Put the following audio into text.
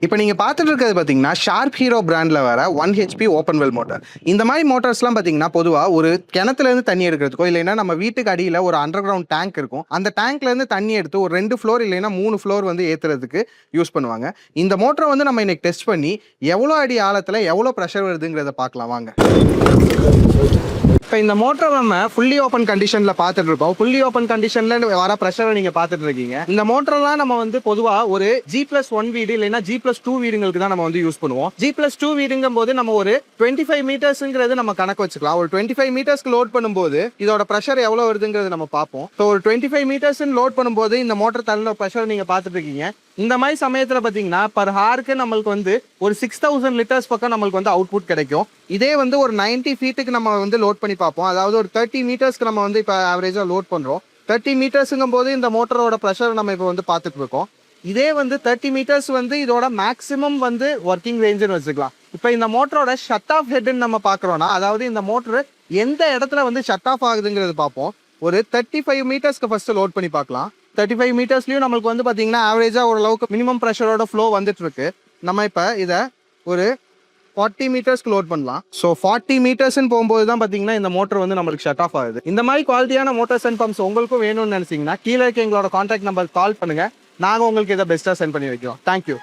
இப்போ நீங்க பார்த்துட்டு இருக்கிறது பார்த்தீங்கன்னா ஷார்ப் ஹீரோ பிராண்ட்ல வர 1 ஹெச்பி ஓப்பன் வெல் மோட்டார். இந்த மாதிரி மோட்டார்ஸ்லாம் பார்த்தீங்கன்னா பொதுவாக ஒரு கிணத்துல இருந்து தண்ணி எடுக்கிறதுக்கோ இல்லைன்னா நம்ம வீட்டுக்கு அடியில் ஒரு அண்டர் கிரவுண்ட் டேங்க் இருக்கும். அந்த டேங்க்ல இருந்து தண்ணி எடுத்து ஒரு 2 ஃப்ளோர் இல்லைன்னா 3 ஃப்ளோர் வந்து ஏற்றுறதுக்கு யூஸ் பண்ணுவாங்க. இந்த மோட்டரை வந்து நம்ம இன்னைக்கு டெஸ்ட் பண்ணி எவ்வளோ அடி ஆழத்தில் எவ்வளோ ப்ரெஷர் வருதுங்கிறத பார்க்கலாம் வாங்க. இப்போ இந்த மோட்டரை நம்ம ஃபுல்லி ஓப்பன் கண்டிஷனில் பார்த்துட்டு இருக்கோம். ஃபுல்லி ஓப்பன் கண்டிஷனில் வர ப்ரெஷரை நீங்கள் பார்த்துட்டு இருக்கீங்க. இந்த மோட்டர்லாம் நம்ம வந்து பொதுவாக ஒரு G+1 வீடு இல்லைன்னா G+2 வீடுங்களுக்கு தான் நம்ம வந்து யூஸ் பண்ணுவோம். G+2 வீடுங்கும் போது நம்ம ஒரு 25 மீட்டர்ஸ்ங்கிறது நம்ம கணக்கு வச்சுக்கலாம். ஒரு 25 மீட்டர்ஸ்க்கு லோட் பண்ணும்போது இதோட ப்ரெஷர் எவ்வளோ வருதுங்கிறது நம்ம பார்ப்போம். ஸோ ஒரு 25 மீட்டர்ஸ் லோட் பண்ணும்போது இந்த மோட்டர் தள்ள ப்ரெஷர் நீங்கள் பார்த்துட்டு இருக்கீங்க. இந்த மாதிரி சமயத்தில் பார்த்தீங்கன்னா பர் ஹாருக்கு நம்மளுக்கு வந்து ஒரு 6000 லிட்டர்ஸ் பக்கம் நம்மளுக்கு வந்து அவுட்புட் கிடைக்கும். இதே வந்து ஒரு 90 ஃபீட்டுக்கு நம்ம வந்து லோட் பண்ணி பார்ப்போம். அதாவது ஒரு 30 மீட்டர்ஸ்க்கு நம்ம வந்து இப்போ ஆவரேஜாக லோட் பண்ணுறோம். 30 மீட்டர்ஸுங்கும் போது இந்த மோட்டரோட ப்ரெஷர் நம்ம இப்போ வந்து பார்த்துட்டு இருக்கோம். இதே வந்து 30 மீட்டர்ஸ் வந்து இதோட மேக்ஸிமம் வந்து ஒர்க்கிங் ரேஞ்சுன்னு வச்சுக்கலாம். இப்போ இந்த மோட்டரோட ஷட் ஆஃப் ஹெட்னு நம்ம பார்க்குறோன்னா, அதாவது இந்த மோட்டர் எந்த இடத்துல வந்து ஷட் ஆஃப் ஆகுதுங்கிறது பார்ப்போம். ஒரு 35 மீட்டர்ஸ்க்கு ஃபர்ஸ்ட் லோட் பண்ணி பார்க்கலாம். 35 மீட்டர்ஸ்லையும் நம்மளுக்கு வந்து பார்த்தீங்கன்னா ஆவரேஜாக ஓரளவுக்கு மினிமம் ப்ரெஷரோட ஃப்ளோ வந்துட்டு இருக்கு. நம்ம இப்போ இதை ஒரு 40 மீட்டர்ஸ்க்கு லோட் பண்ணலாம். ஸோ 40 மீட்டர்ஸ்ன்னு போகும்போது தான் பார்த்தீங்கன்னா இந்த மோட்டர் வந்து நம்மளுக்கு ஷட் ஆஃப் ஆகுது. இந்த மாதிரி குவாலிட்டியான மோட்டர்ஸ் அண்ட் பம்ப்ஸ் உங்களுக்கும் வேணும்னு நினைச்சீங்கன்னா கீழே இருக்க எங்களோட கான்டாக்ட் நம்பர் கால் பண்ணுங்க. நாங்கள் உங்களுக்கு இதை பெஸ்ட்டாக சென்ட் பண்ணி வைக்கிறோம். தேங்க்யூ.